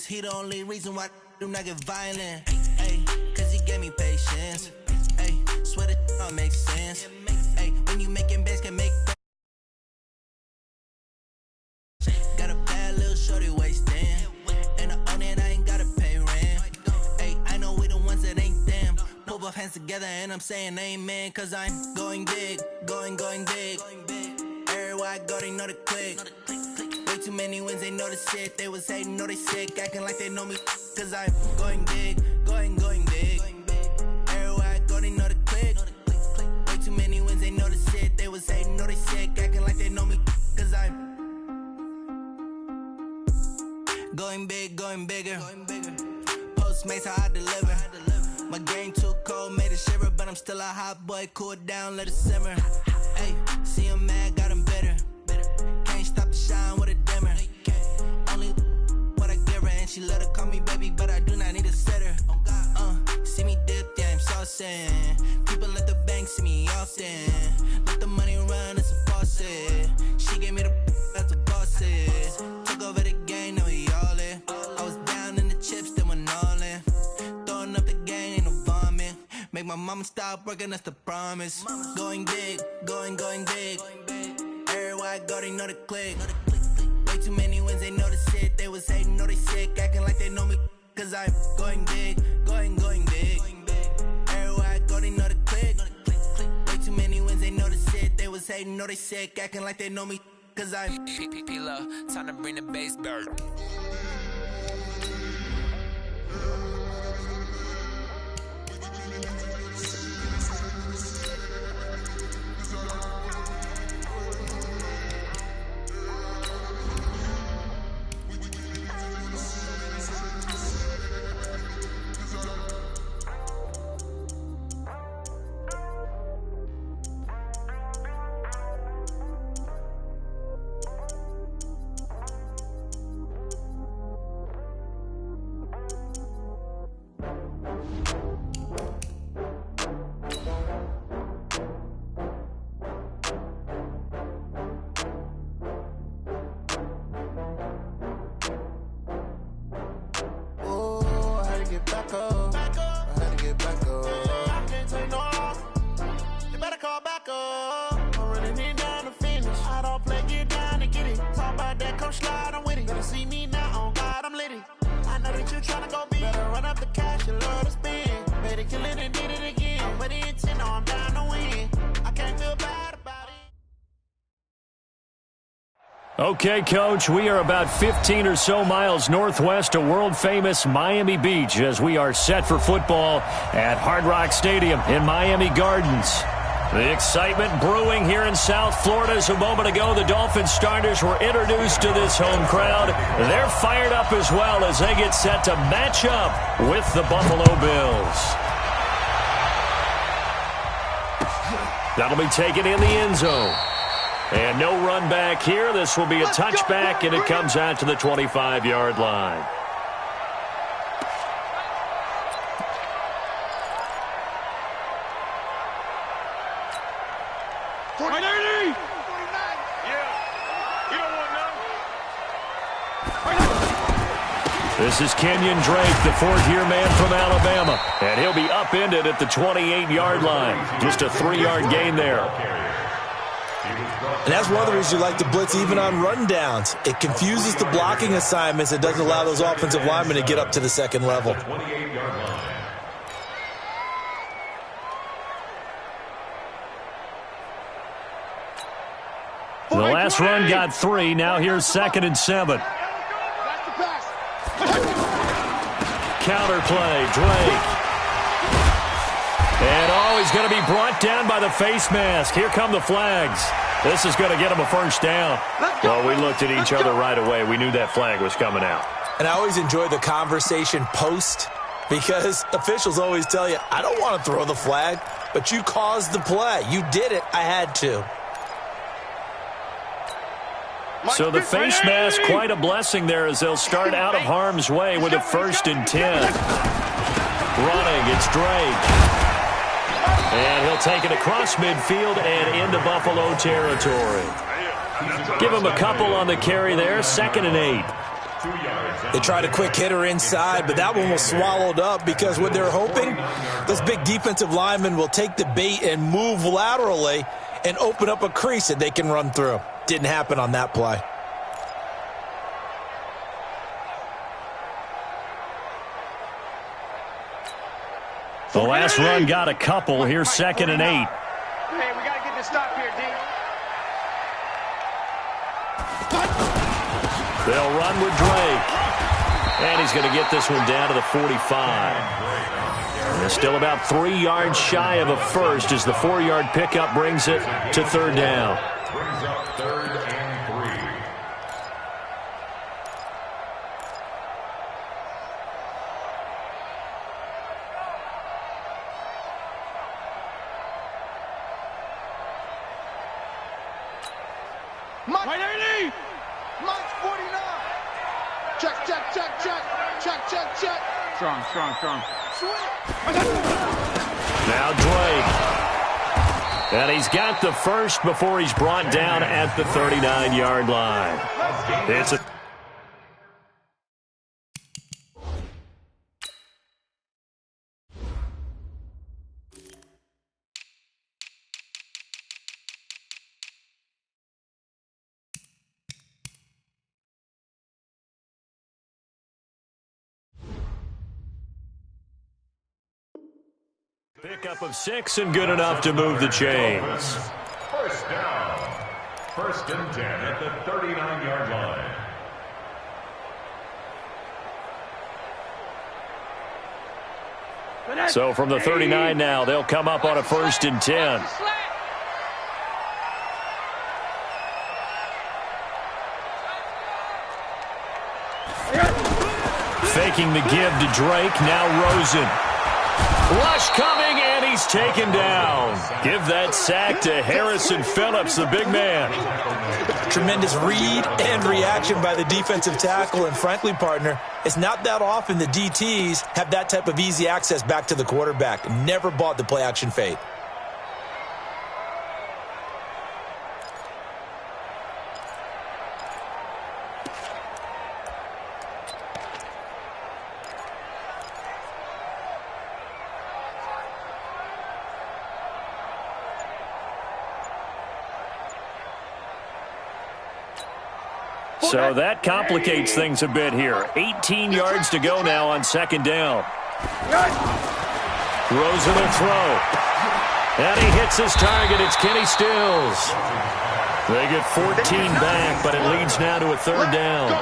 Is he the only reason why I do not get violent? Hey, cause he gave me patience. Hey, swear that all makes sense. Hey, when you making bands can make. Got a bad little shorty wasting. And I own it, I ain't gotta pay rent. Hey, I know we the ones that ain't them. Put both hands together and I'm saying amen. Cause I'm going big, going big. Everywhere I go, they know the click. Way too many wins, they know the shit. They was hating, know they sick, acting like they know me. Cause I'm going big, going big. Everywhere I go, they know the click. Way too many wins, they know the shit. They was hating, know they sick, acting like they know me. Cause I'm going big, going bigger. Postmates, how I deliver. My game too cold, made it shiver. But I'm still a hot boy, cool it down, let it simmer. Hey, see him mad, got him bitter. Can't stop the shine with a dimmer. Only what I give her, and she let her call me baby, but I do not need a sitter. See me dip, yeah, I'm saucing. People let the bank see me often. Let the money run, it's a faucet. She gave me the that's a bosses. Took over the game, now we all in. I was down in the chips, then went all in. Throwing up the game, ain't no vomit. Make my mama stop working, that's the promise. Going big, going big. Everywhere I go, they know the click. Way too many wins, they know the shit. They was hating, know they sick, acting like they know me. Cause I'm going big, going big. Everywhere I go, they know the click. Way too many wins, they know the shit. They was hating, know they sick, acting like they know me. Cause I'm P-P-P-Lo, time to bring the bass back. Okay, Coach, we are about 15 or so miles northwest of world-famous Miami Beach as we are set for football at Hard Rock Stadium in Miami Gardens. The excitement brewing here in South Florida as a moment ago the Dolphins starters were introduced to this home crowd. They're fired up as well as they get set to match up with the Buffalo Bills. That'll be taken in the end zone. And no run back here. This will be a touchback, and it comes out to the 25-yard line. This is Kenyon Drake, the fourth-year man from Alabama. And he'll be upended at the 28-yard line. Just a 3-yard gain there. And that's one of the reasons you like to blitz even on rundowns. It confuses the blocking assignments. It doesn't allow those offensive linemen to get up to the second level. The last run got 3. Now here's 2nd and 7. Counter play, Drake. And he's going to be brought down by the face mask. Here come the flags. This is going to get him a first down. Well, we looked at each other right away. We knew that flag was coming out. And I always enjoy the conversation post because officials always tell you, I don't want to throw the flag, but you caused the play. You did it. I had to. So the face mask, quite a blessing there as they'll start out of harm's way with a 1st and 10. Running, it's Drake. And he'll take it across midfield and into Buffalo territory. Give him a couple on the carry there, 2nd and 8. They tried a quick hitter inside, but that one was swallowed up because what they're hoping, those big defensive linemen will take the bait and move laterally and open up a crease that they can run through. Didn't happen on that play. The last run got a couple. Here's 2nd and 8. Hey, we got to get this stop here, D. They'll run with Drake. And he's going to get this one down to the 45. And they're still about 3 yards shy of a first as the 4-yard pickup brings it to 3rd down. Brings up 3rd and 3. Mike 80! Mike 49! Check, check, check, check. Check, check, check. Strong. Sweet. Now Drake. And he's got the first before he's brought down at the 39-yard line. It's a pickup of 6 and good enough to move the chains. First down. 1st and 10 at the 39-yard line. So from the 39 now, they'll come up on a 1st and 10. Faking the give to Drake, now Rosen. Rush coming, and he's taken down. Give that sack to Harrison Phillips, the big man. Tremendous read and reaction by the defensive tackle, and frankly, partner, it's not that often the DTs have that type of easy access back to the quarterback. Never bought the play-action fade. So that complicates things a bit here. 18 yards to go now on 2nd down. Rosen will throw. And he hits his target. It's Kenny Stills. They get 14 back, but it leads now to a 3rd down.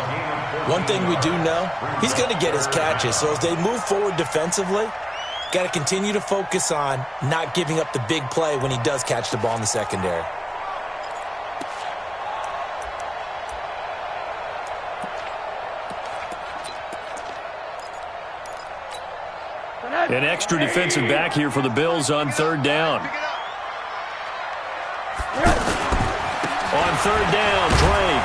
One thing we do know, he's going to get his catches. So as they move forward defensively, got to continue to focus on not giving up the big play when he does catch the ball in the secondary. An extra defensive back here for the Bills on 3rd down. On 3rd down, Drake.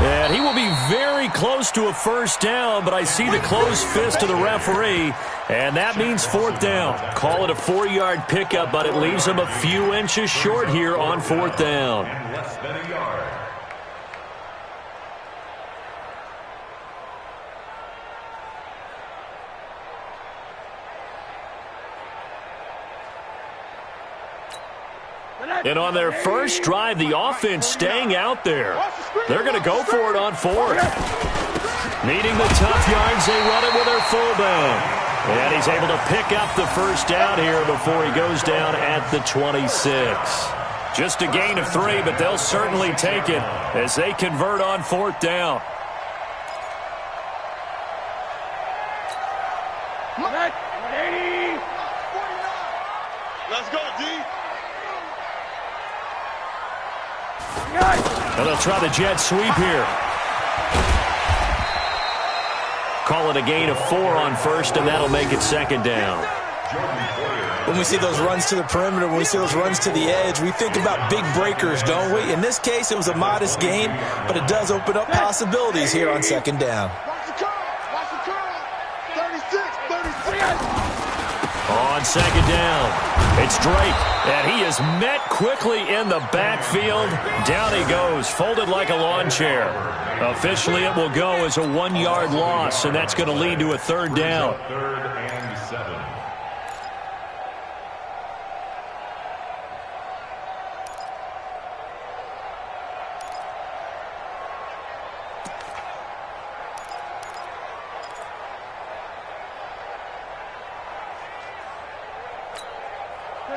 And he will be very close to a 1st down, but I see the closed fist of the referee, and that means 4th down. Call it a 4-yard pickup, but it leaves him a few inches short here on 4th down. And less than a yard. And on their first drive, the offense staying out there. They're going to go for it on 4th. Needing the tough yards, they run it with their fullback. And he's able to pick up the 1st down here before he goes down at the 26. Just a gain of 3, but they'll certainly take it as they convert on 4th down. Let's go, D. And they'll try the jet sweep here. Call it a gain of 4 on 1st, and that'll make it 2nd down. When we see those runs to the perimeter, when we see those runs to the edge, we think about big breakers, don't we? In this case, it was a modest gain, but it does open up possibilities here on 2nd down. Watch the curl. 36, 36. On second down, it's Drake, and he is met quickly in the backfield. Down he goes, folded like a lawn chair. Officially, it will go as a 1-yard loss, and that's going to lead to a third down. 3rd and 7.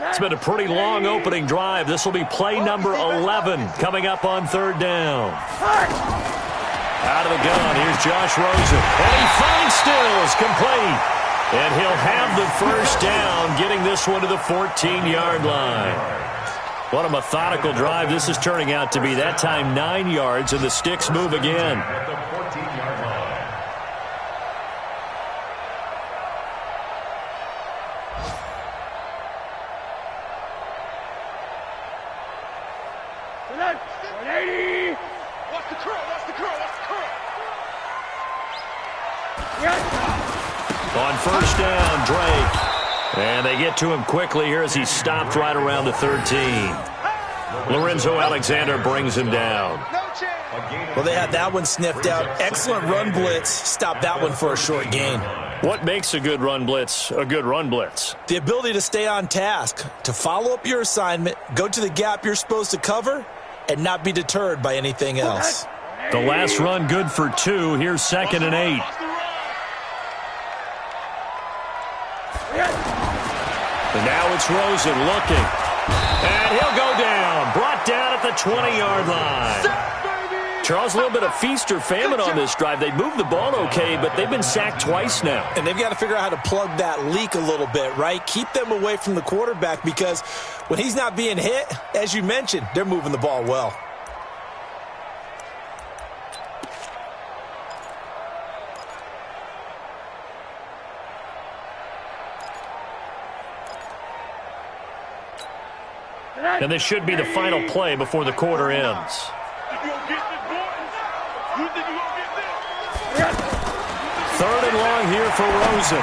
It's been a pretty long opening drive. This will be play number 11 coming up on third down. Out of the gun, here's Josh Rosen. And he finds Stills, complete. And he'll have the first down, getting this one to the 14-yard line. What a methodical drive this is turning out to be. That time 9 yards, and the sticks move again. At the 14-yard line. On first down, Drake. And they get to him quickly here as he stopped right around the 13. Lorenzo Alexander brings him down. Well, they had that one sniffed out. Excellent run blitz. Stop that one for a short gain. What makes a good run blitz a good run blitz? The ability to stay on task, to follow up your assignment, go to the gap you're supposed to cover, and not be deterred by anything else. The last run good for 2. Here's 2nd and 8. And now it's Rosen looking. And he'll go down. Brought down at the 20-yard line. Charles, a little bit of feast or famine on this drive. They moved the ball okay, but they've been sacked twice now. And they've got to figure out how to plug that leak a little bit, right? Keep them away from the quarterback, because when he's not being hit, as you mentioned, they're moving the ball well. And this should be the final play before the quarter ends. Third and long here for Rosen.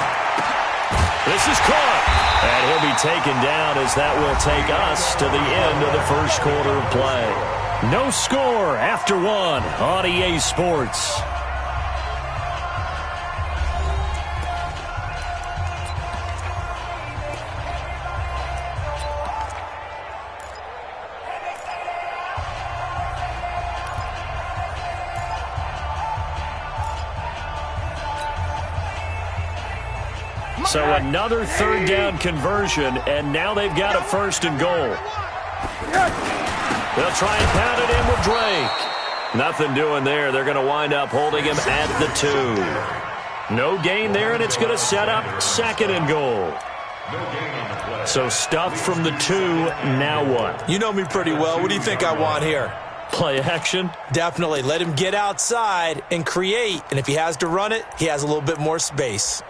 This is caught. And he'll be taken down as that will take us to the end of the first quarter of play. No score after 1 on EA Sports. So another third down conversion, and now they've got a 1st and goal. They'll try and pound it in with Drake. Nothing doing there. They're going to wind up holding him at the 2. No gain there, and it's going to set up 2nd and goal. So stuffed from the 2, now what? You know me pretty well. What do you think I want here? Play action? Definitely. Let him get outside and create, and if he has to run it, he has a little bit more space.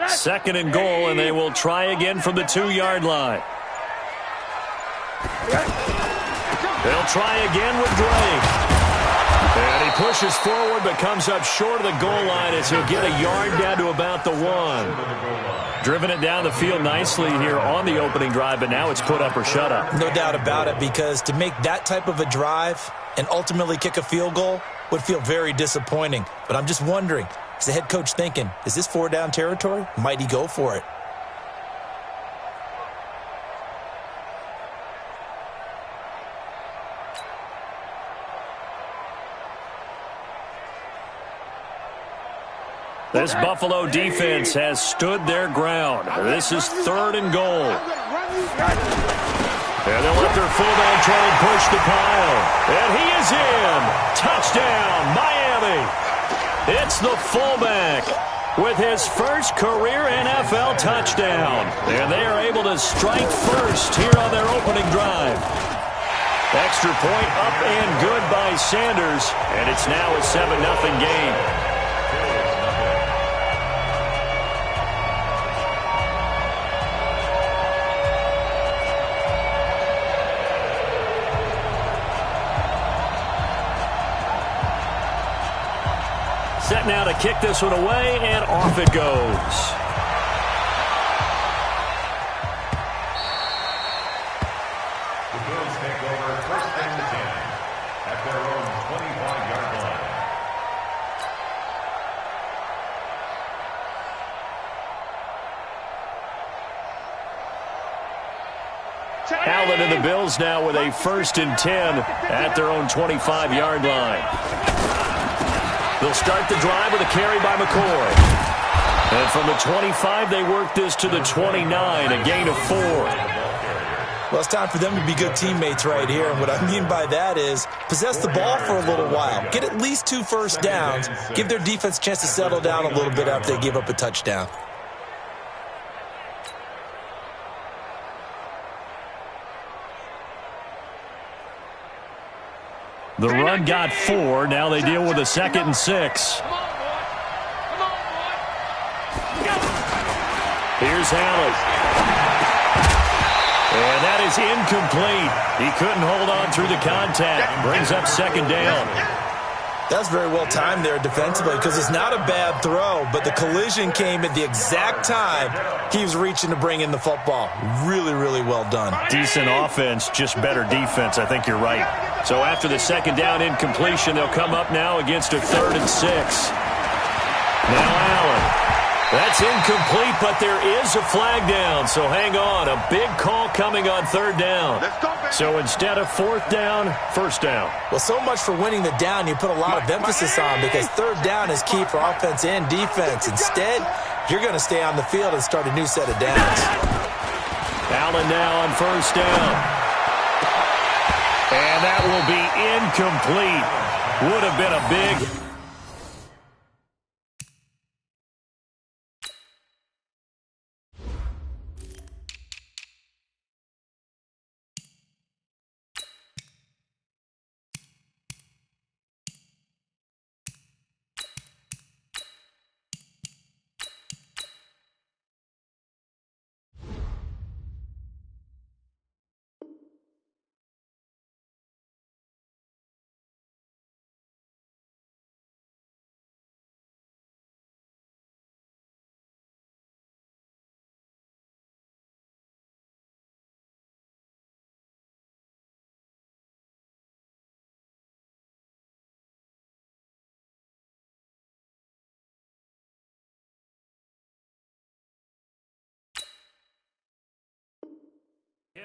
Second and goal, and they will try again from the 2-yard line. They'll try again with Drake. And he pushes forward but comes up short of the goal line as he'll get a yard down to about the 1. Driven it down the field nicely here on the opening drive, but now it's put up or shut up. No doubt about it, because to make that type of a drive and ultimately kick a field goal would feel very disappointing. But I'm just wondering, is the head coach thinking, is this 4-down territory? Might he go for it? This Buffalo defense has stood their ground. This is 3rd and goal. And they'll let their fullback try and push the pile. And he is in. Touchdown, Miami. It's the fullback with his first career NFL touchdown. And they are able to strike first here on their opening drive. Extra point up and good by Sanders. And it's now a 7-0 game. set now to kick this one away, and off it goes. The Bills take over 1st and 10 at their own 25-yard line. Allen and the Bills now with a 1st and 10 at their own 25-yard line. They'll start the drive with a carry by McCoy. And from the 25, they work this to the 29, a gain of 4. Well, it's time for them to be good teammates right here. And what I mean by that is possess the ball for a little while. Get at least 2 first downs. Give their defense a chance to settle down a little bit after they give up a touchdown. The run got 4. Now they deal with a 2nd and 6. Here's Allen. And that is incomplete. He couldn't hold on through the contact. Brings up 2nd down. That's very well timed there defensively because it's not a bad throw, but the collision came at the exact time he was reaching to bring in the football. Really, really well done. Decent offense, just better defense. I think you're right. So after the 2nd down incompletion, they'll come up now against a 3rd and 6. Now Allen. That's incomplete, but there is a flag down. So hang on. A big call coming on 3rd down. So instead of 4th down, 1st down. Well, so much for winning the down you put a lot of emphasis on because 3rd down is key for offense and defense. Instead, you're going to stay on the field and start a new set of downs. Allen now on 1st down. And that will be incomplete. Would have been a big...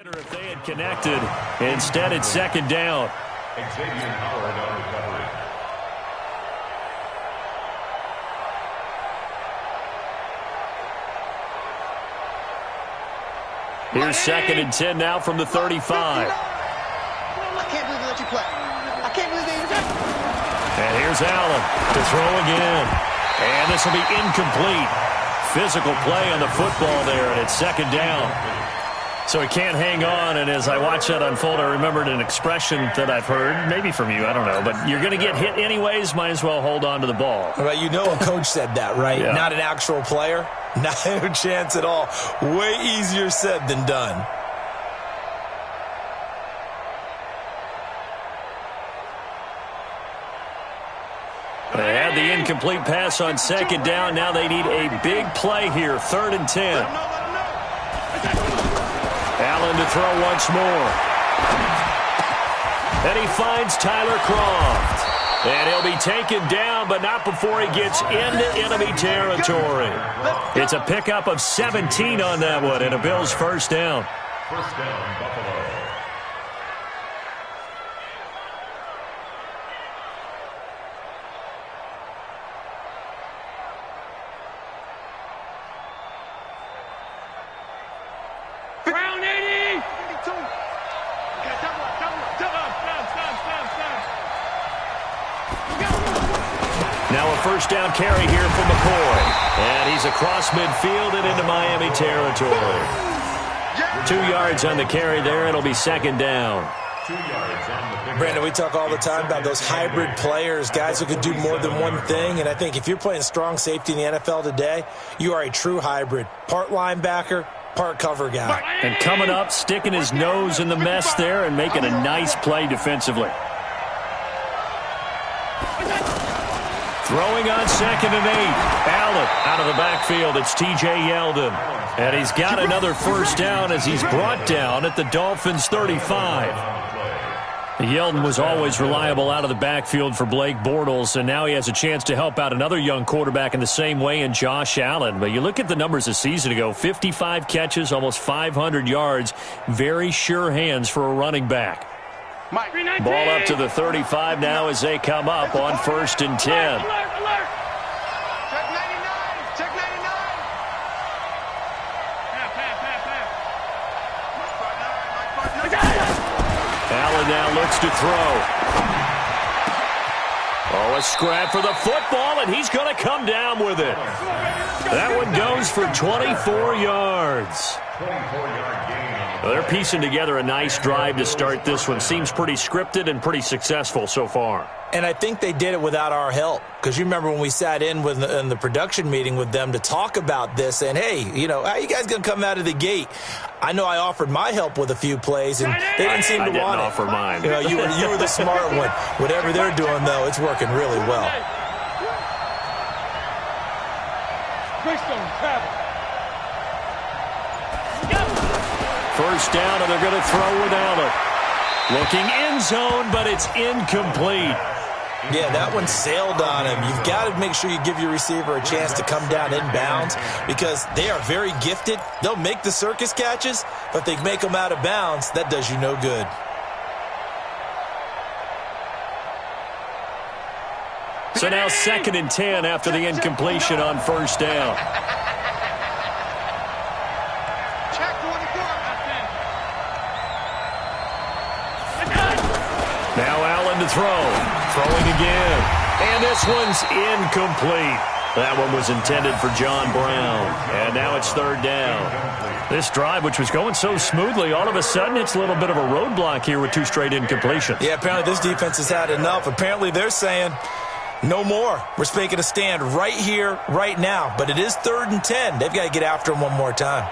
If they had connected, instead it's 2nd down. Xavier Howard on recovery. Here's 2nd and 10 now from the 35. I can't believe they let you play. I can't believe they let you. And here's Allen to throw again. And this will be incomplete. Physical play on the football there, and it's 2nd down. So he can't hang on, and as I watch that unfold, I remembered an expression that I've heard, maybe from you, I don't know, but you're going to get hit anyways, might as well hold on to the ball. Well, you know a coach said that, right? Yeah. Not an actual player. Not a chance at all. Way easier said than done. They had the incomplete pass on 2nd down. Now they need a big play here, 3rd and 10. Allen to throw once more. And he finds Tyler Kroft. And he'll be taken down, but not before he gets into enemy territory. It's a pickup of 17 on that one, and a Bills 1st down. 1st down, Buffalo. Now a 1st down carry here for McCoy. And he's across midfield and into Miami territory. 2 yards on the carry there. It'll be 2nd down. 2 yards on the pick. Brandon, we talk all the time about those hybrid players, guys who can do more than one thing. And I think if you're playing strong safety in the NFL today, you are a true hybrid. Part linebacker, part cover guy. And coming up, sticking his nose in the mess there and making a nice play defensively. Throwing on 2nd and 8. Allen out of the backfield. It's T.J. Yeldon. And he's got another first down as he's brought down at the Dolphins' 35. Yeldon was always reliable out of the backfield for Blake Bortles, and now he has a chance to help out another young quarterback in the same way in Josh Allen. But you look at the numbers a season ago, 55 catches, almost 500 yards, very sure hands for a running back. Ball up to the 35 now as they come up on 1st and 10. Allen now looks to throw. Oh, a scrap for the football, and he's going to come down with it. That one goes for 24 yards. 24-yard gain. They're piecing together a nice drive to start this one. Seems pretty scripted and pretty successful so far. And I think they did it without our help. Because you remember when we sat in the production meeting with them to talk about this, and hey, you know, how you guys going to come out of the gate? I know I offered my help with a few plays, and they didn't seem to want it. I didn't offer mine. You know, you were the smart one. Whatever they're doing, though, it's working really well. First down, and they're going to throw with Allen. Looking end zone, but it's incomplete. Yeah, that one sailed on him. You've got to make sure you give your receiver a chance to come down inbounds because they are very gifted. They'll make the circus catches, but if they make them out of bounds, that does you no good. So now 2nd and 10 after the incompletion on first down. Now Allen to throw. Throwing again. And this one's incomplete. That one was intended for John Brown. And now it's 3rd down. This drive, which was going so smoothly, all of a sudden it's a little bit of a roadblock here with 2 straight incompletions. Yeah, apparently this defense has had enough. Apparently they're saying, no more. We're making a stand right here, right now. But it is 3rd and 10. They've got to get after him one more time.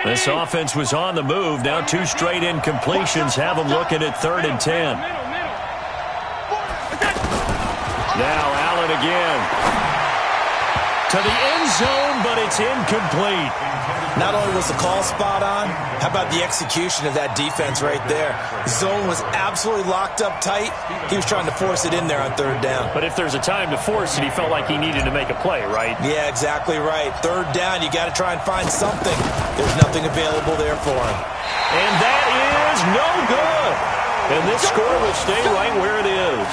This offense was on the move. Now 2 straight incompletions have them looking at 3rd and 10. Now Allen again. To the end zone, but it's incomplete. Not only was the call spot on, how about the execution of that defense right there? Zone was absolutely locked up tight. He was trying to force it in there on 3rd down. But if there's a time to force it, he felt like he needed to make a play, right? Yeah, exactly right. 3rd down, you got to try and find something. There's nothing available there for him. And that is no good. And this score will stay right where it is.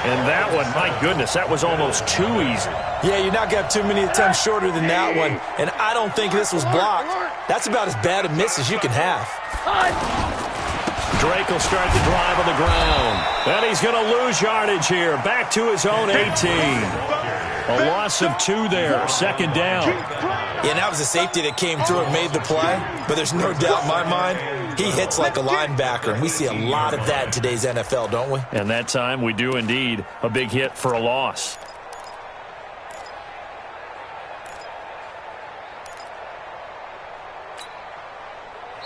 And that one, my goodness, that was almost too easy. Yeah, you're not going to have too many attempts shorter than that one. And I don't think this was blocked. That's about as bad a miss as you can have. Drake will start the drive on the ground. And he's going to lose yardage here. Back to his own 18. A loss of 2 there. 2nd down. Yeah, and that was a safety that came through and made the play. But there's no doubt in my mind, he hits like a linebacker. And we see a lot of that in today's NFL, don't we? And that time we do indeed. A big hit for a loss.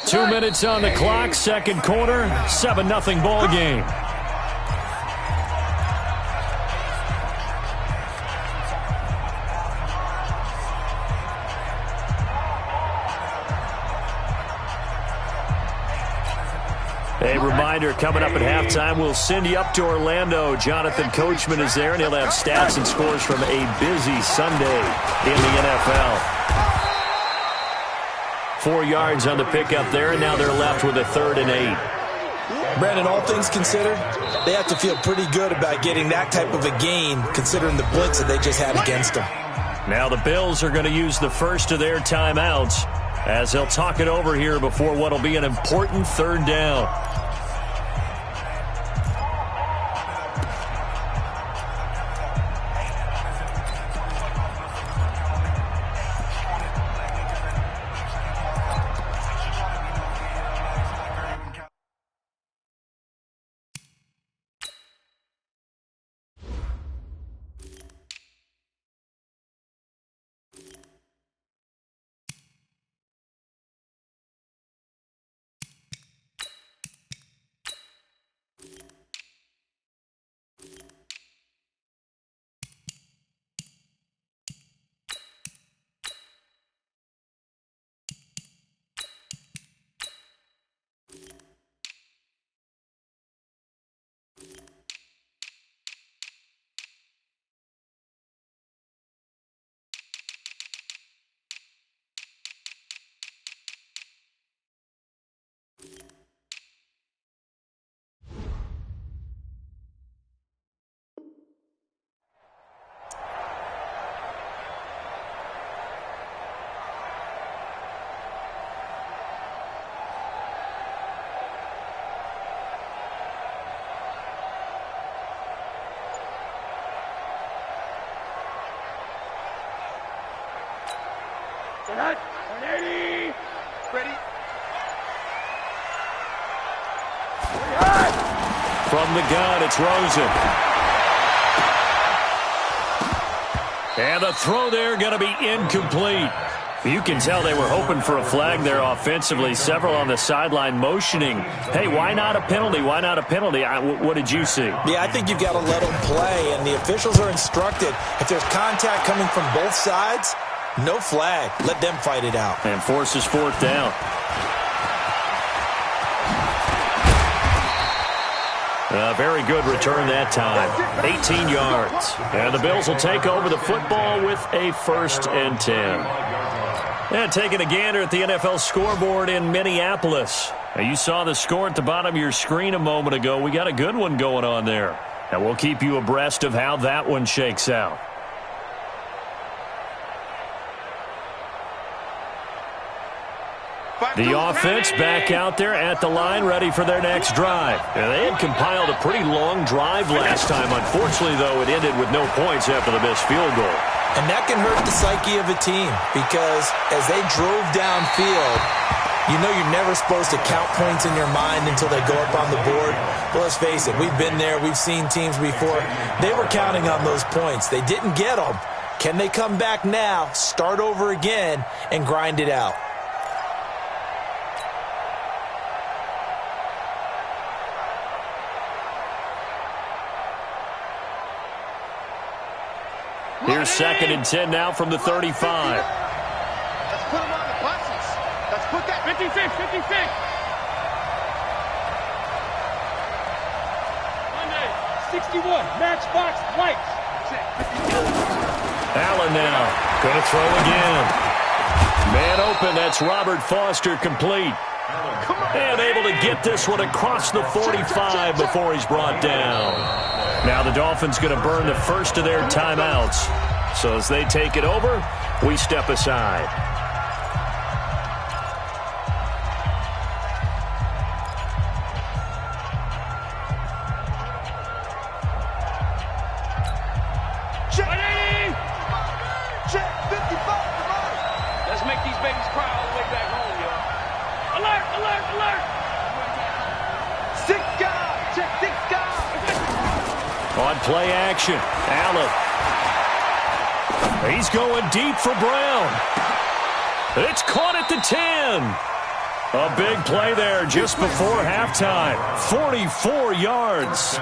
Two minutes on the clock, 2nd quarter, 7-0 ball game. A reminder, coming up at halftime, we'll send you up to Orlando. Jonathan Coachman is there, and he'll have stats and scores from a busy Sunday in the NFL. 4 yards on the pickup there, and now they're left with a 3rd and 8. Brandon, all things considered, they have to feel pretty good about getting that type of a gain, considering the blitz that they just had against them. Now the Bills are going to use the first of their timeouts as they'll talk it over here before what will be an important 3rd down. 180. Ready. From the gun, it's Rosen. And the throw there going to be incomplete. You can tell they were hoping for a flag there offensively. Several on the sideline motioning, hey, why not a penalty? Why not a penalty? What did you see? Yeah, I think you've got to let them play, and the officials are instructed. If there's contact coming from both sides, no flag. Let them fight it out. And forces fourth down. A very good return that time. 18 yards. And the Bills will take over the football with a 1st and 10. And taking a gander at the NFL scoreboard in Minneapolis. Now, you saw the score at the bottom of your screen a moment ago. We got a good one going on there. And we'll keep you abreast of how that one shakes out. The offense back out there at the line, ready for their next drive. And they had compiled a pretty long drive last time. Unfortunately, though, it ended with no points after the missed field goal. And that can hurt the psyche of a team because as they drove downfield, you know you're never supposed to count points in your mind until they go up on the board. But let's face it, we've been there. We've seen teams before. They were counting on those points. They didn't get them. Can they come back now, start over again, and grind it out? Here's 2nd and 10 now from the 35. Let's put them on the buses. Let's put that 56, 56. Monday, 61, matchbox lights. Allen now, gonna throw again. Man open, that's Robert Foster, complete. And able to get this one across the 45 before he's brought down. Now the Dolphins going to burn the first of their timeouts. So as they take it over, we step aside. Check 55. Let's make these babies cry all the way back home, y'all. Alert, alert, alert. 6 guys. Check 6 guys. On play action, Allen. He's going deep for Brown. It's caught at the 10. A big play there just before halftime. 44 yards.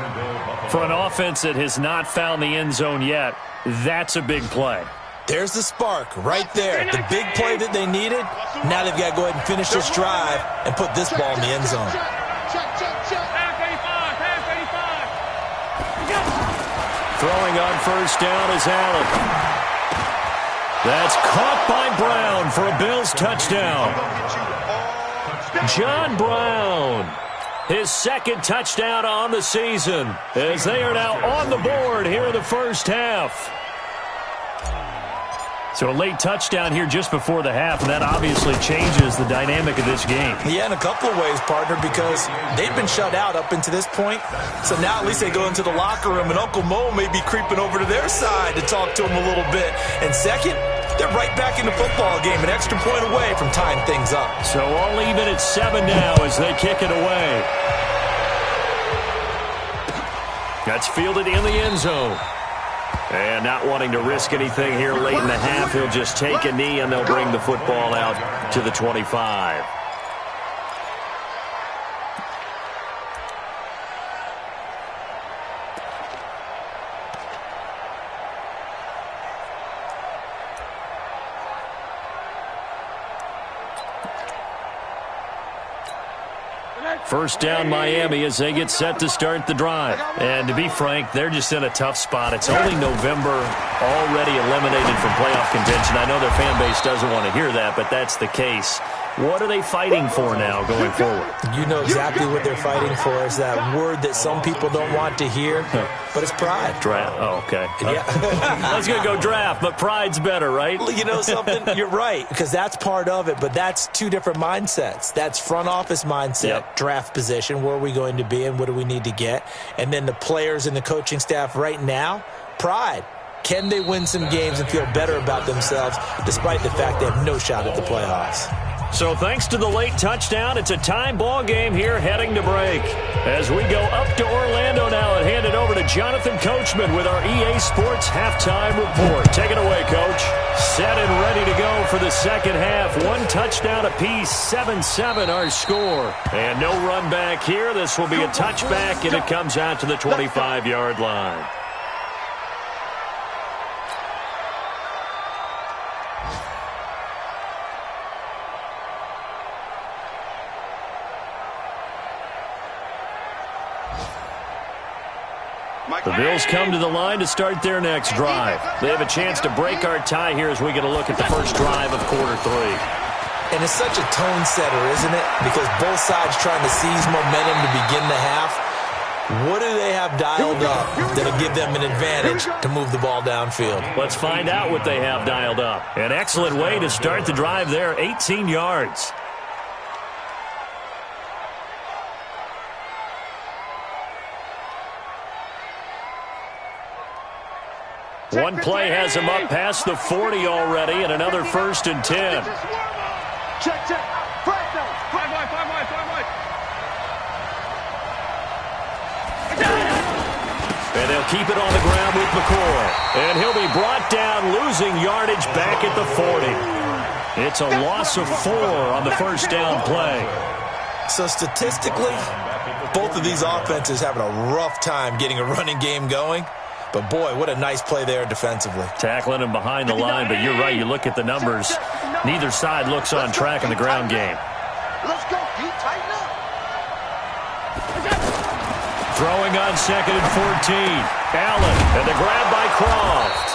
For an offense that has not found the end zone yet, that's a big play. There's the spark right there. The big play that they needed. Now they've got to go ahead and finish this drive and put this ball in the end zone. Throwing on first down is Allen. That's caught by Brown for a Bills touchdown. John Brown, his 2nd touchdown on the season, as they are now on the board here in the first half. So a late touchdown here just before the half, and that obviously changes the dynamic of this game. Yeah, in a couple of ways, partner, because they've been shut out up until this point. So now at least they go into the locker room, and Uncle Mo may be creeping over to their side to talk to them a little bit. And second, they're right back in the football game, an extra point away from tying things up. So all even at 7 now as they kick it away. That's fielded in the end zone. And not wanting to risk anything here late in the half, he'll just take a knee and they'll bring the football out to the 25. First down Miami as they get set to start the drive. And to be frank, they're just in a tough spot. It's only November, already eliminated from playoff contention. I know their fan base doesn't want to hear that, but that's the case. What are they fighting for now going forward? You know exactly what they're fighting for. Is that word that some people don't want to hear, but it's pride. Draft. Oh, okay. Yeah. I was going to go draft, but pride's better, right? You know something? You're right, because that's part of it, but that's two different mindsets. That's front office mindset, draft position, where are we going to be and what do we need to get? And then the players and the coaching staff right now, pride. Can they win some games and feel better about themselves despite the fact they have no shot at the playoffs? So thanks to the late touchdown, it's a tie ball game here heading to break. As we go up to Orlando now and hand it over to Jonathan Coachman with our EA Sports Halftime Report. Take it away, Coach. Set and ready to go for the second half. One touchdown apiece, 7-7 our score. And no run back here. This will be a touchback, and it comes out to the 25-yard line. The Bills come to the line to start their next drive. They have a chance to break our tie here as we get a look at the first drive of quarter 3. And it's such a tone setter, isn't it? Because both sides trying to seize momentum to begin the half. What do they have dialed up that'll give them an advantage to move the ball downfield? Let's find out what they have dialed up. An excellent way to start the drive there, 18 yards. One play has him up past the 40 already, and another 1st and 10. Check. 5 wide. And they'll keep it on the ground with McCoy. And he'll be brought down, losing yardage back at the 40. It's a loss of 4 on the first down play. So statistically, both of these offenses having a rough time getting a running game going. But, boy, what a nice play there defensively. Tackling him behind the line, but you're right. You look at the numbers. Neither side looks on track in the ground game. Let's go. Deep, tighten up. Throwing on 2nd and 14. Allen, and the grab by Croft.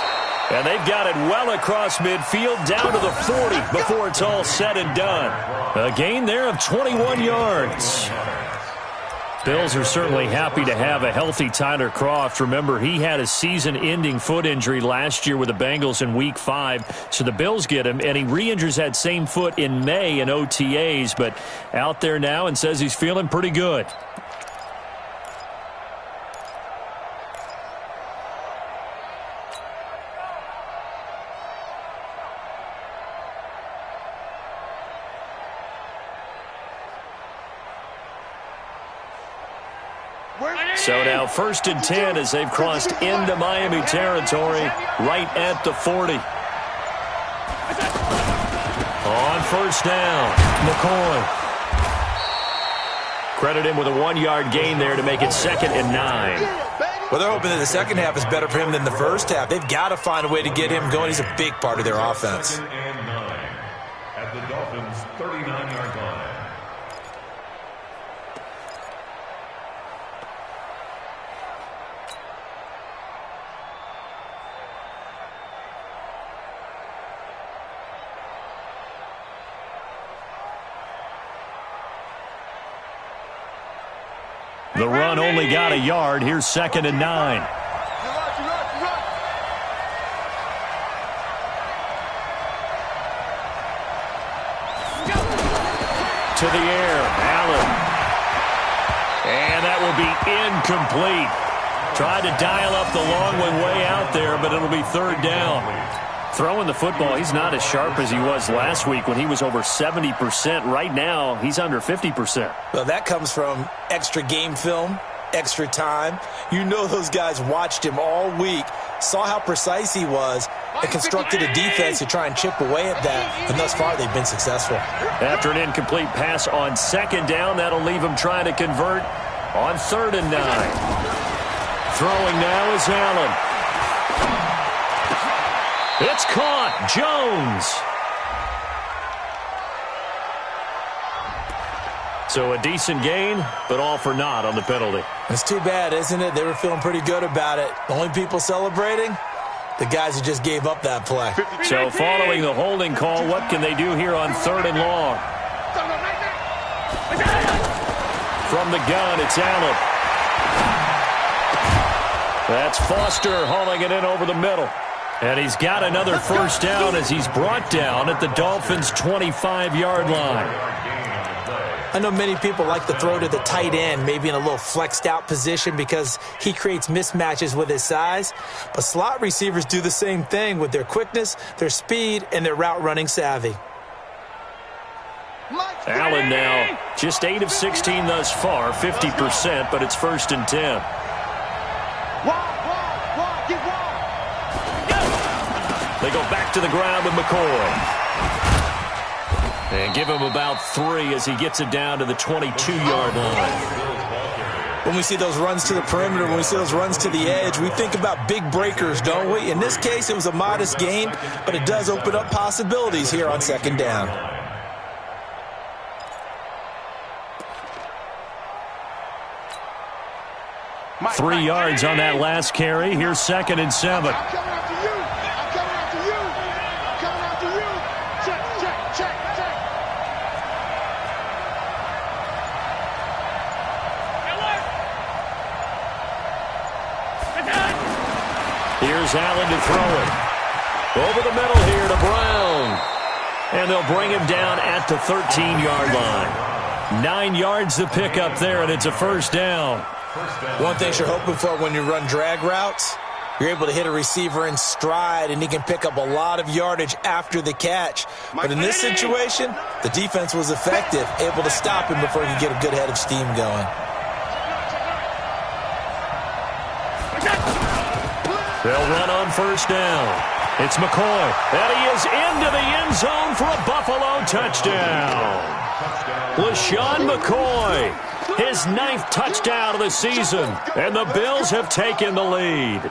And they've got it well across midfield, down to the 40 before it's all said and done. A gain there of 21 yards. Bills are certainly happy to have a healthy Tyler Croft. Remember, he had a season-ending foot injury last year with the Bengals in Week 5. So the Bills get him, and he re-injures that same foot in May in OTAs. But out there now and says he's feeling pretty good. So now 1st and 10 as they've crossed into Miami territory right at the 40. On 1st down, McCoy. Credit him with a 1-yard gain there to make it 2nd and 9. Well, they're hoping that the second half is better for him than the first half. They've got to find a way to get him going. He's a big part of their offense. 2nd and 9 at the Dolphins' 39-yard line. The run only got a yard. Here's 2nd and 9. To the air, Allen. And that will be incomplete. Tried to dial up the long one way out there, but it'll be 3rd down. Throwing the football, he's not as sharp as he was last week when he was over 70%. Right now, he's under 50%. Well, that comes from extra game film, extra time. You know those guys watched him all week, saw how precise he was, and constructed a defense to try and chip away at that. And thus far, they've been successful. After an incomplete pass on 2nd down, that'll leave him trying to convert on 3rd and 9. Throwing now is Allen. It's caught. Jones. So a decent gain, but all for naught on the penalty. It's too bad, isn't it? They were feeling pretty good about it. The only people celebrating, the guys who just gave up that play. So following the holding call, what can they do here on 3rd and long? From the gun, it's Allen. That's Foster hauling it in over the middle. And he's got another 1st down as he's brought down at the Dolphins' 25-yard line. I know many people like to throw to the tight end, maybe in a little flexed out position because he creates mismatches with his size. But slot receivers do the same thing with their quickness, their speed, and their route running savvy. Allen now just 8 of 16 thus far, 50%, but it's 1st and 10. They go back to the ground with McCoy. And give him about 3 as he gets it down to the 22-yard line. When we see those runs to the perimeter, when we see those runs to the edge, we think about big breakers, don't we? In this case, it was a modest gain, but it does open up possibilities here on 2nd down. Three yards on that last carry. Here's 2nd and 7. Here's Allen to throw it. Over the middle here to Brown. And they'll bring him down at the 13-yard line. 9 yards to pick up there, and it's a 1st down. One thing you're hoping for when you run drag routes, you're able to hit a receiver in stride, and he can pick up a lot of yardage after the catch. But in this situation, the defense was effective, able to stop him before he could get a good head of steam going. They'll run on 1st down. It's McCoy, and he is into the end zone for a Buffalo touchdown. LaShawn McCoy, his 9th touchdown of the season, and the Bills have taken the lead.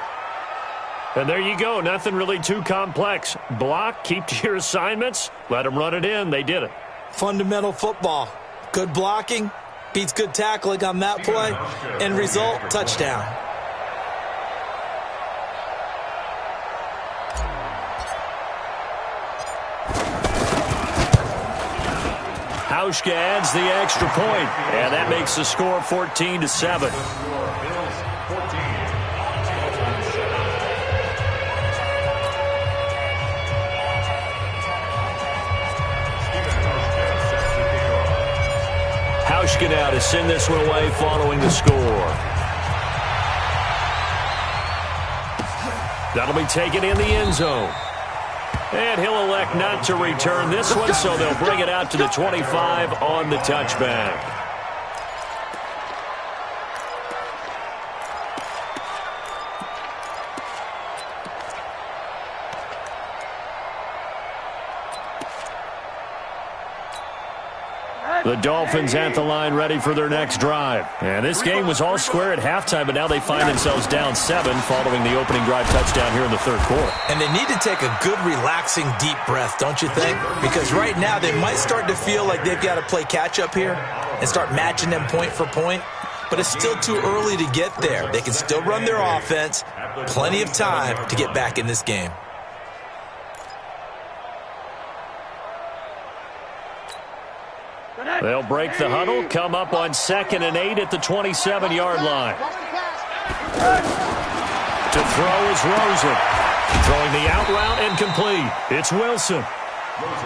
And there you go, nothing really too complex. Block, keep to your assignments, let them run it in. They did it. Fundamental football. Good blocking, beats good tackling on that play. End result, touchdown. Hauschka adds the extra point, and that makes the score 14-7. Hauschka now to send this one away following the score. That'll be taken in the end zone. And he'll elect not to return this one, so they'll bring it out to the 25 on the touchback. The Dolphins at the line ready for their next drive. And this game was all square at halftime, but now they find themselves down 7 following the opening drive touchdown here in the 3rd quarter. And they need to take a good, relaxing, deep breath, don't you think? Because right now they might start to feel like they've got to play catch-up here and start matching them point for point. But it's still too early to get there. They can still run their offense. Plenty of time to get back in this game. They'll break the huddle, come up on 2nd and 8 at the 27-yard line. To throw is Rosen. Throwing the out route and complete. It's Wilson.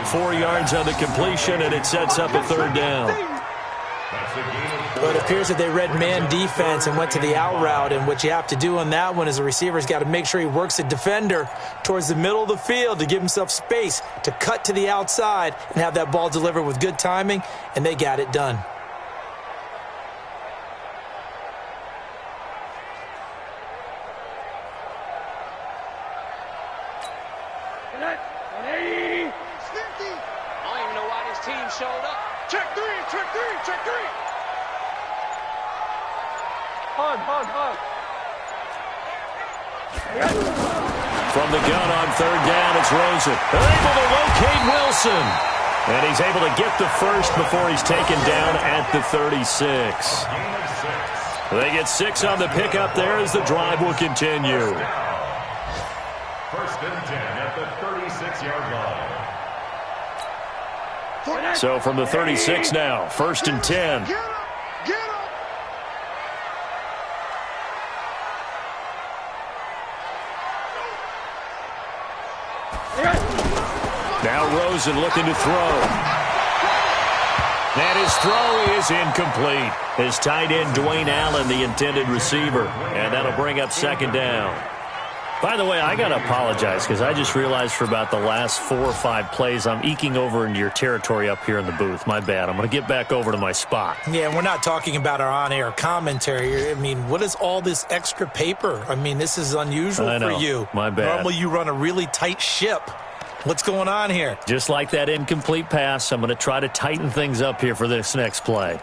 4 yards on the completion, and it sets up a 3rd down. Well, it appears that they read man defense and went to the out route, and what you have to do on that one is the receiver's got to make sure he works the defender towards the middle of the field to give himself space to cut to the outside and have that ball delivered with good timing, and they got it done. I don't even know why this team showed up. Check three, check three, check three. Hug. From the gun on 3rd down, it's Rosen. They're able to locate Wilson. And he's able to get the first before he's taken down at the 36. They get 6 on the pickup there as the drive will continue. 1st and 10 at the 36-yard line. So from the 36 now, 1st and 10. Now Rosen looking to throw. And his throw is incomplete. His tight end, Dwayne Allen, the intended receiver. And that'll bring up second down. By the way, I got to apologize because I just realized for about the last 4 or 5 plays, I'm eking over into your territory up here in the booth. My bad. I'm going to get back over to my spot. Yeah, we're not talking about our on-air commentary. I mean, what is all this extra paper? I mean, this is unusual for you. My bad. Normally you run a really tight ship. What's going on here? Just like that incomplete pass, I'm going to try to tighten things up here for this next play.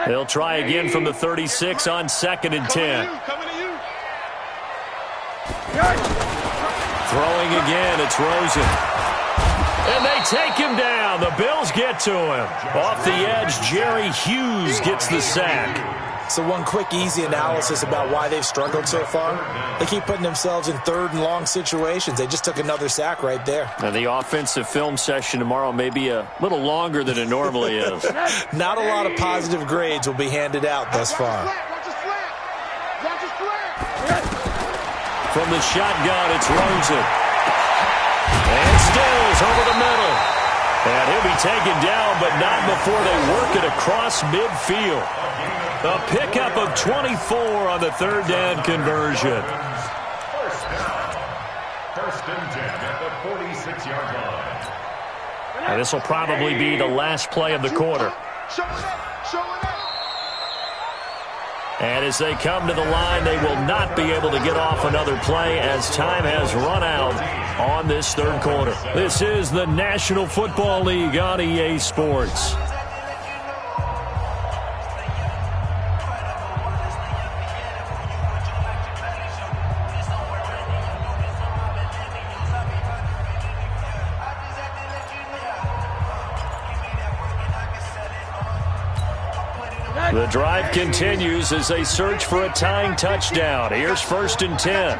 They'll try again from the 36 on 2nd and 10. Throwing again, it's Rosen. And they take him down. The Bills get to him. Off the edge, Jerry Hughes gets the sack. So one quick, easy analysis about why they've struggled so far. They keep putting themselves in 3rd and long situations. They just took another sack right there. And the offensive film session tomorrow may be a little longer than it normally is. Not a lot of positive grades will be handed out thus far. From the shotgun, it's Rosen. And Stills over the middle. And he'll be taken down, but not before they work it across midfield. A pickup of 24 on the 3rd down conversion. First down. 1st and 10 at the 46-yard line. And this will probably be the last play of the quarter. And as they come to the line, they will not be able to get off another play as time has run out on this 3rd quarter. This is the National Football League on EA Sports. The drive continues as they search for a tying touchdown. Here's 1st and 10.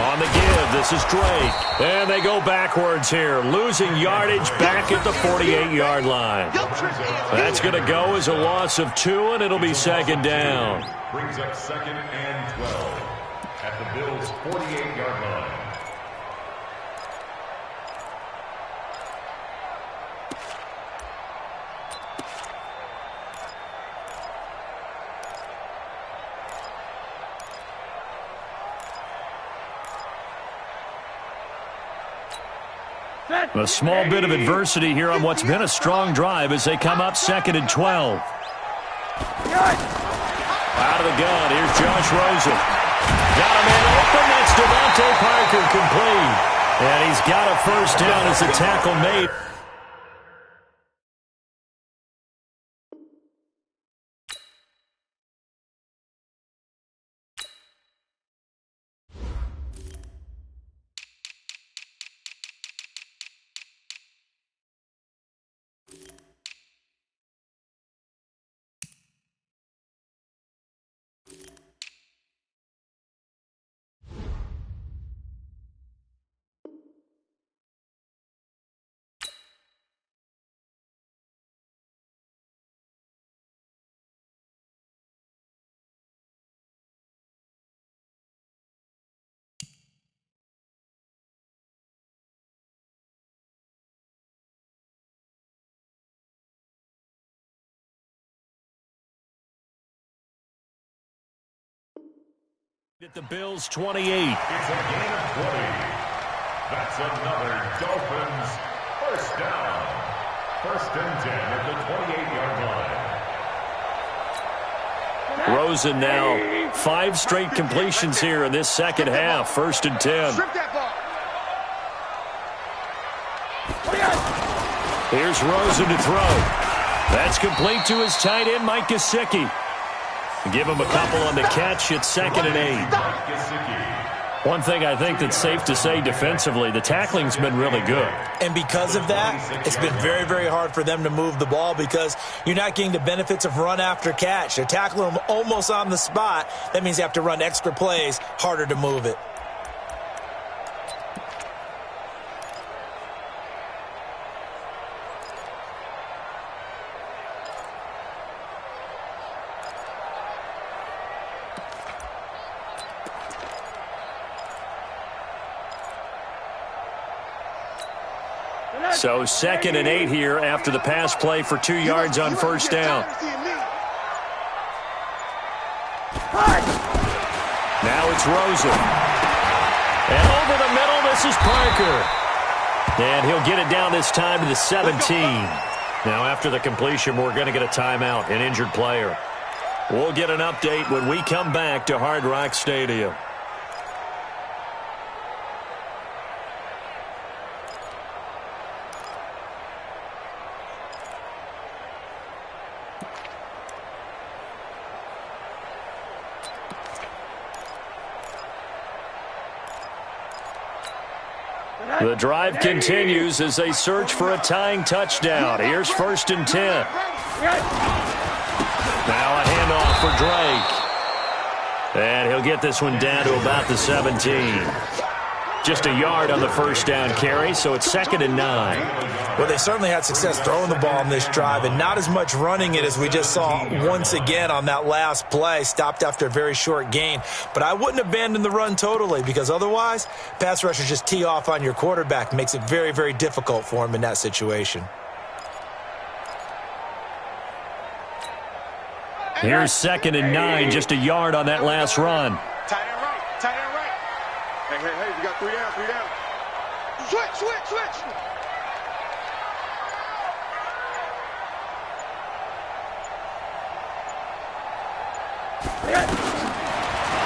On the give, this is Drake. And they go backwards here, losing yardage back at the 48-yard line. That's going to go as a loss of 2, and it'll be 2nd down. Brings up 2nd and 12 at the Bills' 48-yard line. A small bit of adversity here on what's been a strong drive as they come up 2nd and 12. Out of the gun, here's Josh Rosen. Got a man open, that's Devontae Parker complete. And he's got a 1st down as the tackle made. At the Bills' 28. It's a gain of 20. That's another Dolphins 1st down. 1st and 10 at the 28-yard line. Rosen now 5 straight completions here in this 2nd half. 1st and 10. Here's Rosen to throw. That's complete to his tight end, Mike Gesicki. Give him a couple on the catch. It's 2nd and 8. One thing I think that's safe to say defensively, the tackling's been really good. And because of that, it's been very, very hard for them to move the ball because you're not getting the benefits of run after catch. They're tackling them almost on the spot. That means you have to run extra plays, harder to move it. So 2nd and 8 here after the pass play for 2 yards on first down. Now it's Rosen. And over the middle, this is Parker. And he'll get it down this time to the 17. Now after the completion, we're going to get a timeout, an injured player. We'll get an update when we come back to Hard Rock Stadium. The drive continues as they search for a tying touchdown. Here's 1st and 10. Now a handoff for Drake. And he'll get this one down to about the 17. Just a yard on the first down carry, so it's 2nd and 9. Well, they certainly had success throwing the ball in this drive and not as much running it as we just saw once again on that last play. Stopped after a very short gain. But I wouldn't abandon the run totally because otherwise, pass rushers just tee off on your quarterback. Makes it very, very difficult for him in that situation. Here's 2nd and 9, just a yard on that last run. Tight end right, tight end right. Hey, we got 3 down, 3 down. Switch.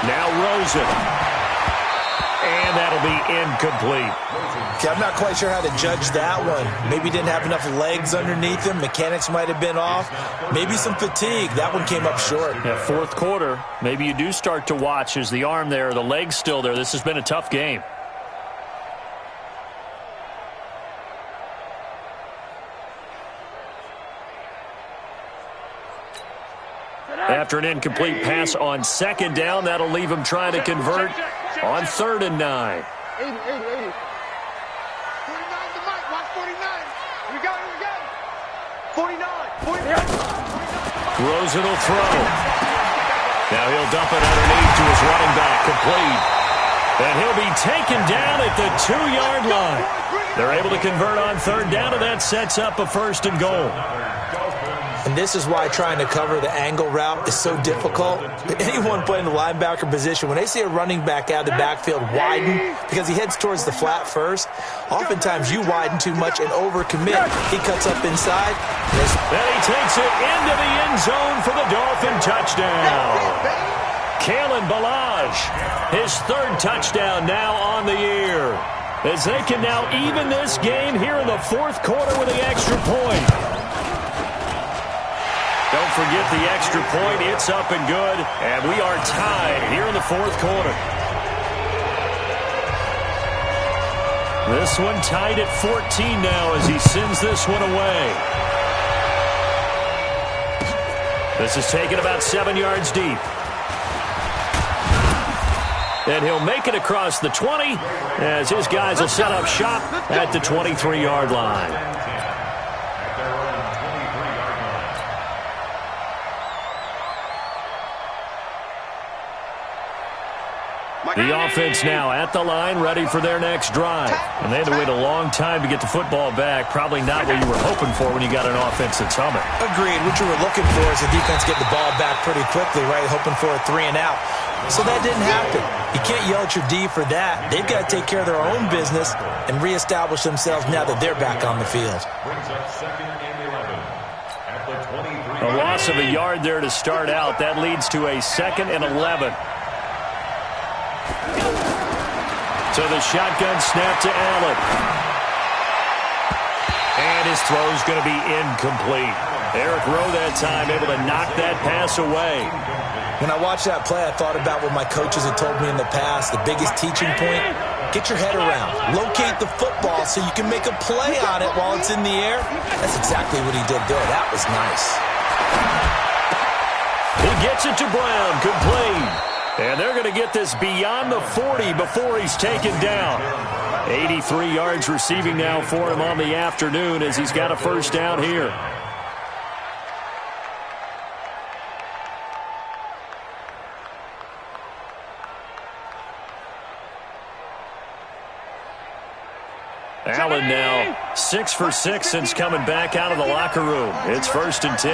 Now Rosen. And that'll be incomplete. Okay, I'm not quite sure how to judge that one. Maybe didn't have enough legs underneath him. Mechanics might have been off. Maybe some fatigue. That one came up short. Yeah, 4th quarter, maybe you do start to watch as the arm there, the leg's still there. This has been a tough game. After an incomplete pass on 2nd down, that'll leave him trying to convert on 3rd and 9. 80. 49 to Mike, watch 49. We got it. 49. Rosen will throw. Now he'll dump it underneath to his running back, complete. And he'll be taken down at the 2-yard line. They're able to convert on 3rd down, and that sets up a 1st and goal. And this is why trying to cover the angle route is so difficult. Anyone playing the linebacker position, when they see a running back out of the backfield widen because he heads towards the flat first, oftentimes you widen too much and overcommit. He cuts up inside. And he takes it into the end zone for the Dolphin touchdown. Kalen Ballage, his 3rd touchdown now on the year. As they can now even this game here in the 4th quarter with the extra point. Don't forget the extra point. It's up and good. And we are tied here in the 4th quarter. This one tied at 14 now as he sends this one away. This is taken about 7 yards deep. And he'll make it across the 20 as his guys will set up shop at the 23-yard line. The offense now at the line, ready for their next drive. And they had to wait a long time to get the football back. Probably not what you were hoping for when you got an offense that's humming. Agreed. What you were looking for is the defense get the ball back pretty quickly, right? Hoping for a 3 and out. So that didn't happen. You can't yell at your D for that. They've got to take care of their own business and reestablish themselves now that they're back on the field. A loss of a yard there to start out. That leads to a 2nd and 11. So the shotgun snap to Allen. And his throw's going to be incomplete. Eric Rowe that time able to knock that pass away. When I watched that play, I thought about what my coaches had told me in the past. The biggest teaching point, get your head around. Locate the football so you can make a play on it while it's in the air. That's exactly what he did there. That was nice. He gets it to Brown, complete. And they're going to get this beyond the 40 before he's taken down. 83 yards receiving now for him on the afternoon as he's got a 1st down here. Allen now 6 for 6 since coming back out of the locker room. It's 1st and 10.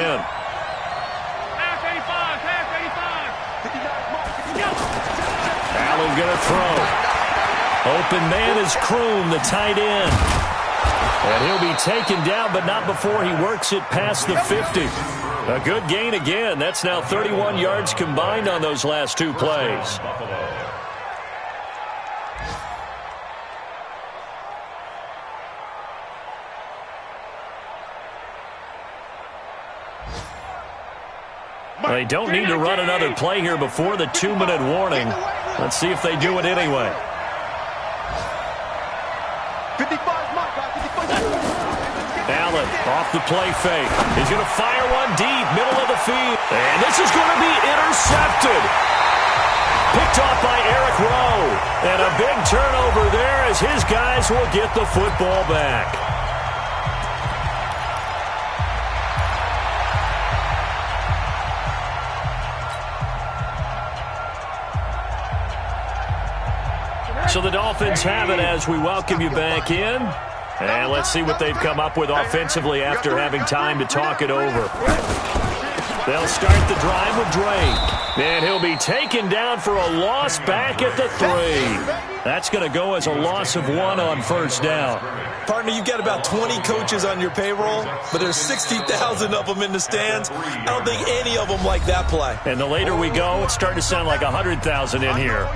Allen going to throw. Open man is Kroon, the tight end. And he'll be taken down, but not before he works it past the 50. A good gain again. That's now 31 yards combined on those last 2 plays. They don't need to run another play here before the 2-minute warning. Let's see if they do it anyway. Allen off the play fake. He's going to fire one deep, middle of the field. And this is going to be intercepted. Picked off by Eric Rowe. And a big turnover there as his guys will get the football back. So the Dolphins have it as we welcome you back in. And let's see what they've come up with offensively after having time to talk it over. They'll start the drive with Drake. And he'll be taken down for a loss back at the 3. That's going to go as a loss of 1 on 1st down. Partner, you've got about 20 coaches on your payroll, but there's 60,000 of them in the stands. I don't think any of them like that play. And the later we go, it's starting to sound like 100,000 in here.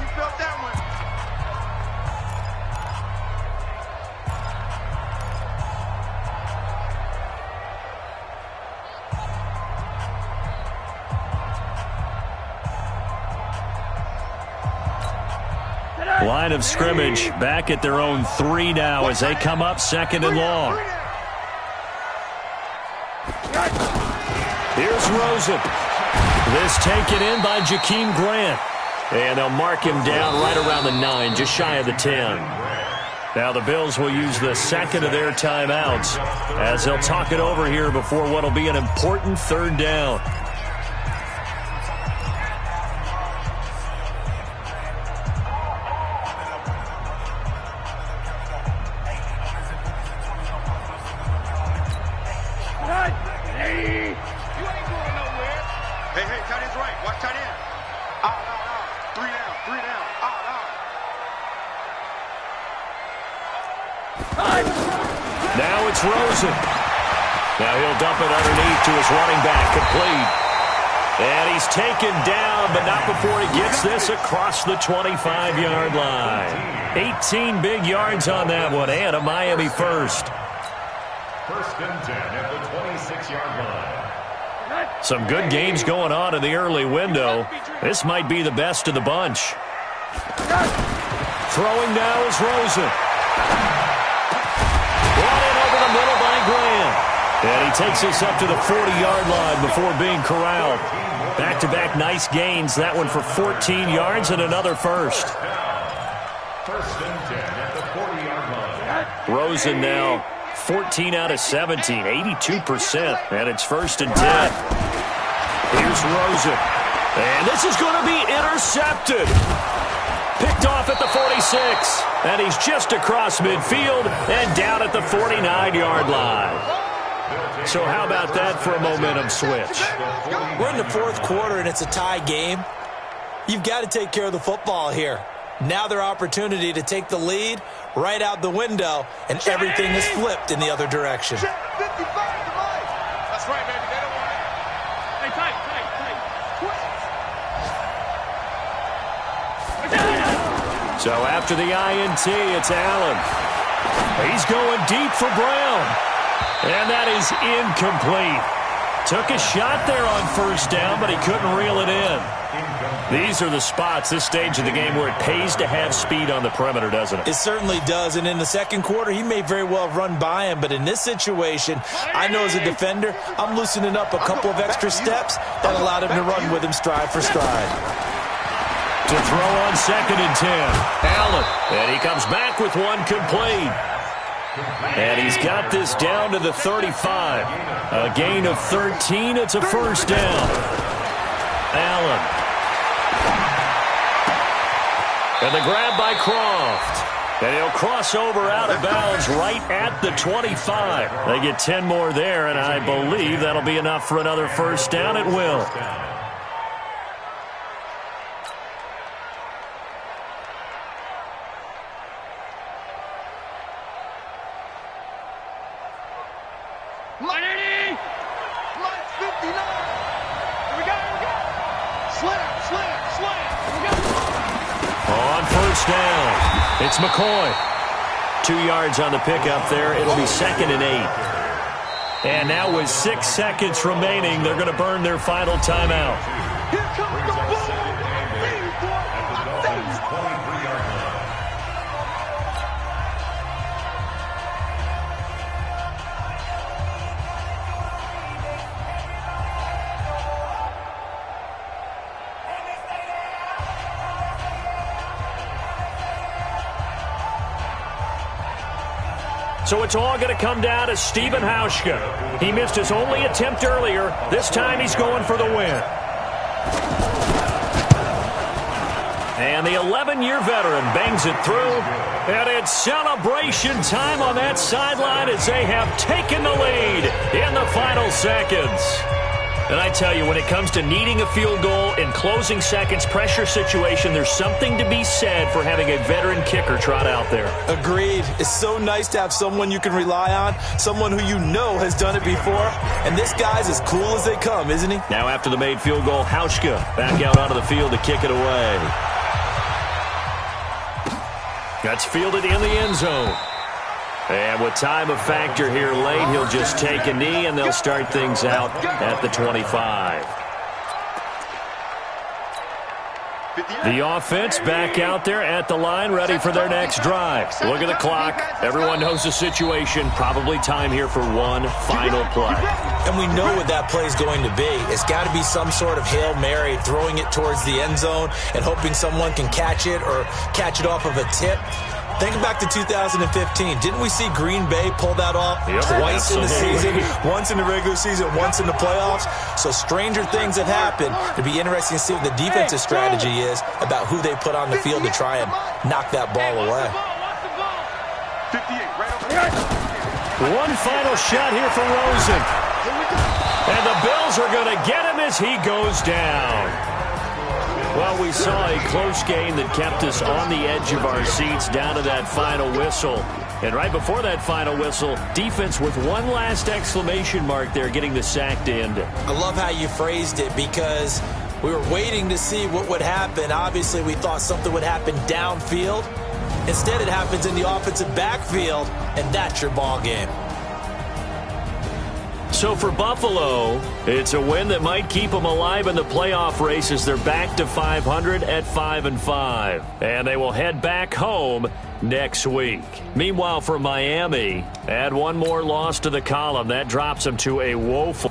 Line of scrimmage back at their own 3 now as they come up 2nd and long. Here's Rosen. This taken in by Jakeem Grant. And they'll mark him down right around the 9, just shy of the 10. Now the Bills will use the 2nd of their timeouts as they'll talk it over here before what will be an important 3rd down. Now it's Rosen. Now he'll dump it underneath to his running back, complete. And he's taken down, but not before he gets this across the 25-yard line. 18 big yards on that one, and a Miami first. 1st and 10 at the 26-yard line. Some good games going on in the early window. This might be the best of the bunch. Throwing now is Rosen. Brought in over the middle by Graham. And he takes us up to the 40-yard line before being corralled. Back-to-back nice gains. That one for 14 yards and another first. 1st and 10 at the 40-yard line. Rosen now 14 out of 17, 82%. And it's 1st and 10. Here's Rosen. And this is going to be intercepted. Picked off at the 46. And he's just across midfield and down at the 49-yard line. So how about that for a momentum switch? We're in the 4th quarter, and it's a tie game. You've got to take care of the football here. Now their opportunity to take the lead right out the window, and everything is flipped in the other direction. That's right, baby. They don't want it. Hey, tight. So after the INT, it's Allen. He's going deep for Brown. And that is incomplete. Took a shot there on 1st down, but he couldn't reel it in. These are the spots, this stage of the game, where it pays to have speed on the perimeter, doesn't it? It certainly does, and in the 2nd quarter, he may very well run by him, but in this situation, I know as a defender, I'm loosening up a couple of extra steps that allowed him to run with him stride for stride. To throw on 2nd and 10. Allen, and he comes back with one complete. And he's got this down to the 35. A gain of 13. It's a 1st down. Allen. And the grab by Croft. And he'll cross over out of bounds right at the 25. They get 10 more there, and I believe that'll be enough for another first down. It will. Down. It's McCoy. 2 yards on the pickup there. It'll be 2nd and 8. And now with 6 seconds remaining, they're going to burn their final timeout. Here comes the ball. So it's all going to come down to Stephen Hauschka. He missed his only attempt earlier. This time he's going for the win. And the 11-year veteran bangs it through. And it's celebration time on that sideline as they have taken the lead in the final seconds. And I tell you, when it comes to needing a field goal in closing seconds, pressure situation, there's something to be said for having a veteran kicker trot out there. Agreed. It's so nice to have someone you can rely on, someone who you know has done it before. And this guy's as cool as they come, isn't he? Now after the made field goal, Hauschka back out onto the field to kick it away. That's fielded in the end zone. And with time a factor here late, he'll just take a knee, and they'll start things out at the 25. The offense back out there at the line, ready for their next drive. Look at the clock. Everyone knows the situation. Probably time here for one final play. And we know what that play is going to be. It's got to be some sort of Hail Mary, throwing it towards the end zone and hoping someone can catch it or catch it off of a tip. Think back to 2015. Didn't we see Green Bay pull that off twice in the season? Once in the regular season, once in the playoffs. So stranger things have happened. It'd be interesting to see what the defensive strategy is about who they put on the field to try and knock that ball away. One final shot here for Rosen. And the Bills are going to get him as he goes down. Well, we saw a close game that kept us on the edge of our seats down to that final whistle. And right before that final whistle, defense with one last exclamation mark there, getting the sack to end it. I love how you phrased it because we were waiting to see what would happen. Obviously, we thought something would happen downfield. Instead, it happens in the offensive backfield, and that's your ball game. So for Buffalo, it's a win that might keep them alive in the playoff race as they're back to 500 at 5-5. And they will head back home next week. Meanwhile, for Miami, add one more loss to the column. That drops them to a woeful...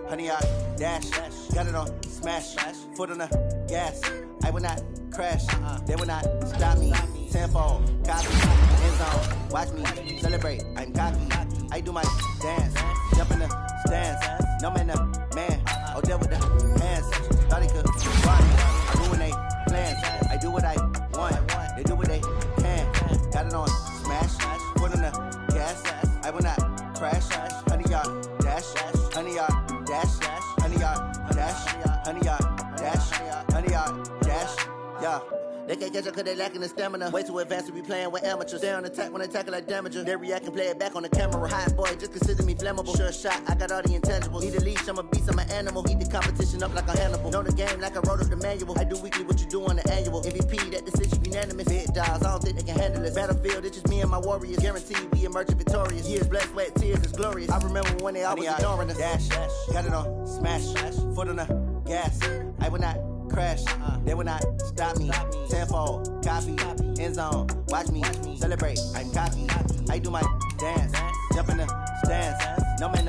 Honey, I dash, got it on smash, foot on the gas. I will not crash, they will not stop me. Tenfold, copy, end zone, watch me celebrate. I'm cocky, I do my dance, jump in the stands. No man, man, oh, deal with the hands. Thought he could rock me. I ruin they plans. I do what I want, they do what they can. Got it on smash, foot on the gas. I will not crash, honey, y'all dash, honey, y'all. Dash, honey, yard, dash, honey, yard, dash, honey, yard, dash, yeah. They can't catch up cause they lacking the stamina. Way too advanced to be playing with amateurs. Stay on attack when I tackle like damager. They react and play it back on the camera. Hot boy, just consider me flammable. Sure shot, I got all the intangibles. Need a leash, I'm a beast, I'm an animal. Eat the competition up like a Hannibal. Know the game like I wrote up the manual. I do weekly what you do on the annual. MVP, that decision unanimous. Big dogs, I don't think they can handle it. Battlefield, it's just me and my warriors. Guaranteed we emerge victorious. Years, blood, sweat, tears, it's glorious. I remember when they always ignoring us. Dash, got it on smash, foot on the gas. I will not crash, they will not stop me. Tenfold, copy, end zone, watch me celebrate. I'm cocky, I do my dance, jump in the stands. No man,